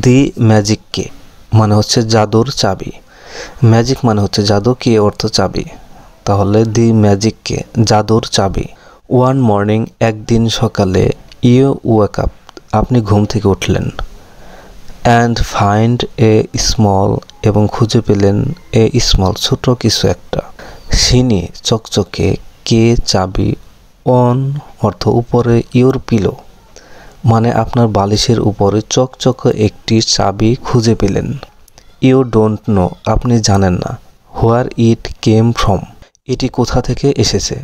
দি magic কে মানে হচ্ছে জাদুর চাবি। ম্যাজিক মানে হচ্ছে জাদু, কি অর্থ চাবি, তাহলে দি ম্যাজিক কে জাদুর চাবি। ওয়ান মর্নিং একদিন সকালে, ইউ ওয়েক আপ আপনি ঘুম থেকে উঠলেন, অ্যান্ড ফাইন্ড এ স্মল এবং খুঁজে পেলেন এ স্মল ছোট কিছু একটা, সিনি চকচকে, কে চাবি, অন অর্থ উপরে, ইউর পিলো মানে আপনার বালিশের উপরে চকচকে একটি চাবি খুঁজে পেলেন। ইউ ডোন্ট নো আপনি জানেন না, হোয়ার ইট কেম ফ্রম এটি কোথা থেকে এসেছে।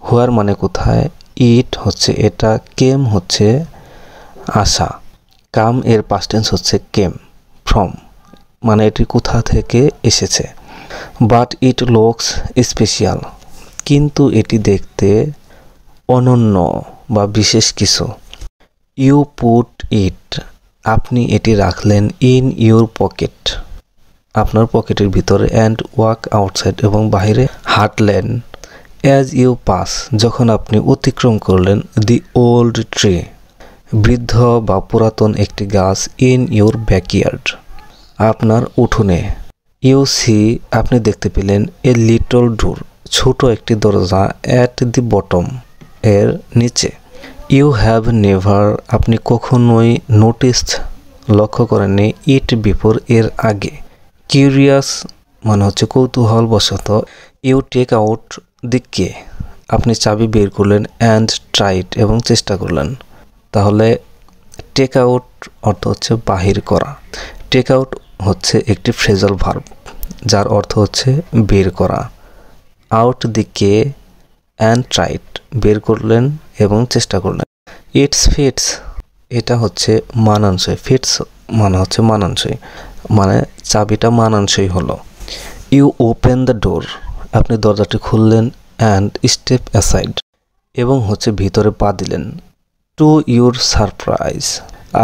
হোয়ার মানে কোথায়, ইট হচ্ছে এটা, কেম হচ্ছে আসা, কাম এর পাস্ট টেন্স হচ্ছে কেম, ফ্রম মানে এটি কোথা থেকে এসেছে। বাট ইট লুকস স্পেশাল কিন্তু এটি দেখতে অনন্য বা বিশেষ কিছু। ইউ পুট ইট আপনি এটি রাখলেন, ইন ইউর পকেট আপনার পকেটের ভিতরে, অ্যান্ড ওয়াক আউটসাইড এবং বাইরে হাঁটলেন, অ্যাজ ইউ পাস যখন আপনি অতিক্রম করলেন, দি ওল্ড ট্রি বৃদ্ধ বা পুরাতন একটি গাছ, ইন ইউর ব্যাকইয়ার্ড আপনার উঠোনে। ইউ সি আপনি দেখতে পেলেন, এ লিটল ডোর ছোট একটি দরজা, অ্যাট দি বটম এর নিচে। ইউ হ্যাভ নেভার আপনি কখনোই নোটিসড লক্ষ্য করেননি, ইট বিফোর এর আগে। কিউরিয়াস মানে হচ্ছে কৌতূহলবশত। ইউ টেক আউট দি কে আপনি চাবি বের করলেন, অ্যান্ড ট্রাইড এবং চেষ্টা করলেন। তাহলে টেক আউট অর্থ হচ্ছে বাহির করা। টেক আউট হচ্ছে একটি ফ্রেজাল ভার্ব যার অর্থ হচ্ছে বের করা। Out the K and tried বের করলেন এবং চেষ্টা করলেন। ইটস ফিটস এটা হচ্ছে মানানসই, ফিটস মানে হচ্ছে মানানসই, মানে চাবিটা মানানসই হলো। ইউ ওপেন দ্য ডোর আপনি দরজাটি খুললেন, অ্যান্ড স্টেপ অ্যাসাইড এবং হচ্ছে ভিতরে পা দিলেন। টু ইউর সারপ্রাইজ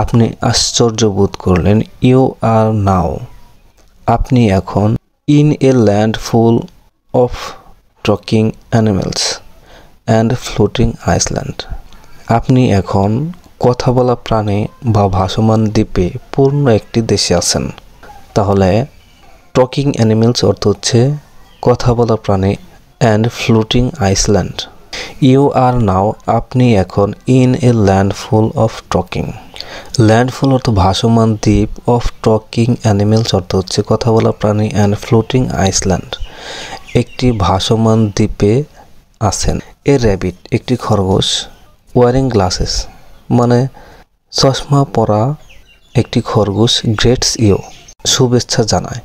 আপনি আশ্চর্য বোধ করলেন, ইউ আর নাও আপনি এখন, in a land full of talking animals and floating Iceland আপনি এখন কথা বলা প্রাণী বা ভাসমান দ্বীপে পূর্ণ একটি দেশে আছেন। তাহলে টকিং অ্যানিমেলস অর্থ হচ্ছে কথা বলা প্রাণী, and floating island. You are now আপনি এখন, in a land full of talking landful অর্থ ভাসমান দ্বীপ, অফ টকিং অ্যানিমেলস অর্থ হচ্ছে কথা বলা প্রাণী, অ্যান্ড ফ্লোটিং আইসল্যান্ড একটি ভাসমান দ্বীপে আছেন। এ র্যাবিট একটি খরগোশ, ওয়ারিং গ্লাসেস মানে চশমা পরা একটি খরগোশ, গ্রেটস ইউ শুভেচ্ছা জানায়,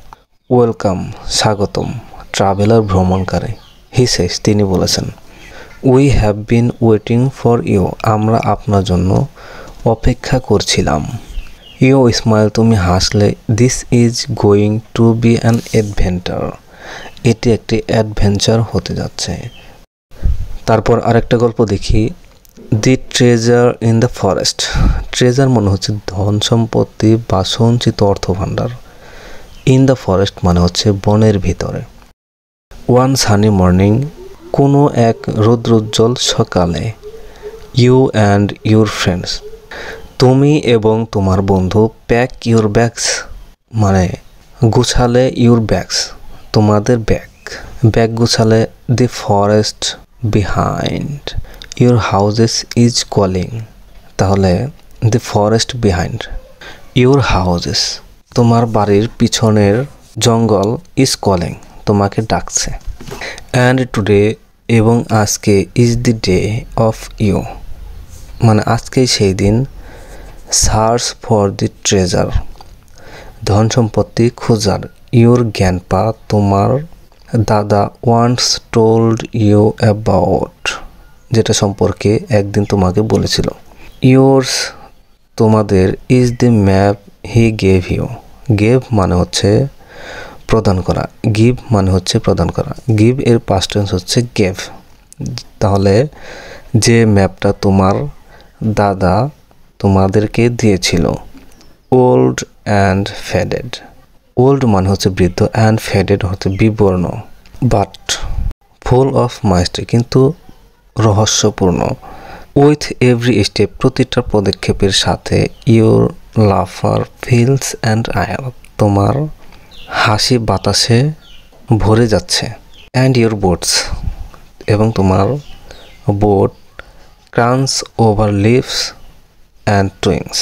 ওয়েলকাম স্বাগতম, ট্রাভেলার ভ্রমণকারী, হি সেজ তিনি বলেছেন। We have been waiting for you আমরা আপনার জন্য অপেক্ষা করছিলাম। ইউ স্মাইল তুমি হাসলে, this is going to be an adventure এটি একটি অ্যাডভেঞ্চার হতে যাচ্ছে। তারপর আরেকটা গল্প দেখি, the treasure in the forest treasure মনে হচ্ছে ধন সম্পত্তি বা সঞ্চিত অর্থ ভাণ্ডার, ইন দ্য ফরেস্ট মানে হচ্ছে বনের ভিতরে। ওয়ান সানি মর্নিং কোনো এক রৌদ্রোজ্জ্বল সকালে, ইউ অ্যান্ড ইউর ফ্রেন্ডস তুমি এবং তোমার বন্ধু, প্যাক ইউর ব্যাগস মানে গুছালে, ইউর ব্যাগস তোমাদের ব্যাগ গুছালে, the forest behind your houses is calling তাহলে the forest behind your houses তোমার বাড়ির পিছনের জঙ্গল, ইজ কলিং তোমাকে ডাকছে। অ্যান্ড টুডে এবং আজকে, is the day of you মানে আজকেই সেই দিন, সার্চ ফর দি ট্রেজার ধন সম্পত্তি খোঁজার, ইউর গ্র্যান্ডপা তোমার দাদা, ওয়ান্স টোল্ড ইউ অ্যাবাউট যেটা সম্পর্কে একদিন তোমাকে বলেছিল। ইয়োর্স তোমাদের, is the map he gave you gave মানে হচ্ছে প্রদান করা, গিভ মানে হচ্ছে প্রদান করা, গিভ এর পাস্ট টেন্স হচ্ছে গেভ। তাহলে যে ম্যাপটা তোমার দাদা তোমাদেরকে দিয়েছিল। ওল্ড অ্যান্ড ফেডেড ওল্ড মানে হচ্ছে বৃদ্ধ, অ্যান্ড ফেডেড হচ্ছে বিবর্ণ, বাট ফুল অফ মাইস্ট্রি কিন্তু রহস্যপূর্ণ। উইথ এভরি স্টেপ প্রতিটা পদক্ষেপের সাথে, ইউর লাফার ফিলস অ্যান্ড আয়ার, তোমার হাসি বাতাসে ভরে যাচ্ছে। অ্যান্ড ইউর বোটস, এবং তোমার বোট ক্রান্স ওভার লিভস অ্যান্ড টুইংস,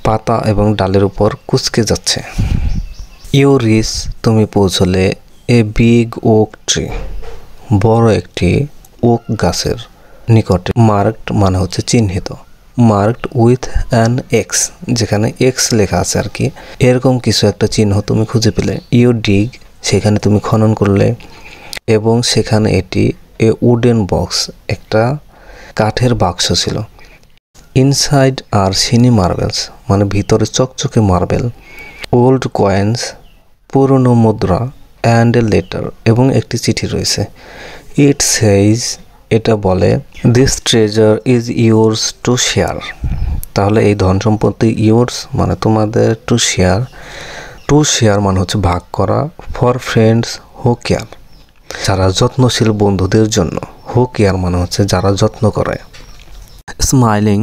পাতা এবং ডালের উপর কুঁচকে যাচ্ছে। ইউ রিচ, তুমি পৌঁছলে এ বিগ ওক ট্রি, বড় একটি ওক গাছের নিকটে। মার্কড মানে হচ্ছে চিহ্নিত, মার্কড উইথ অ্যান এক্স, যেখানে এক্স লেখা আছে আর কি, এরকম কিছু একটা চিহ্ন তুমি খুঁজে পেলে। ইউ ডিগ, সেখানে তুমি খনন করলে এবং সেখানে এটি এ উডেন বক্স, একটা কাঠের বাক্স ছিল। ইনসাইড আর সিনি মার্বেলস, মানে ভিতরে চকচকে মার্বেল। ওল্ড কয়েন্স, পুরনো মুদ্রা। অ্যান্ড এ লেটার, এবং একটি চিঠি রয়েছে। ইট সেইজ, এটা বলে, this treasure is yours to share, তাহলে এই ধন সম্পত্তি ইয়োর্স মানে তোমাদের, টু শেয়ার মানে হচ্ছে ভাগ করা। ফর ফ্রেন্ডস হু কেয়ার, যারা যত্নশীল বন্ধুদের জন্য। হু কেয়ার মানে হচ্ছে যারা যত্ন করে। স্মাইলিং,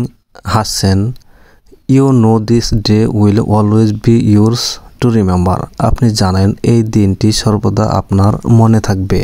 হাসছেন। You know this day will always be yours to remember, আপনি জানেন এই দিনটি সর্বদা আপনার মনে থাকবে।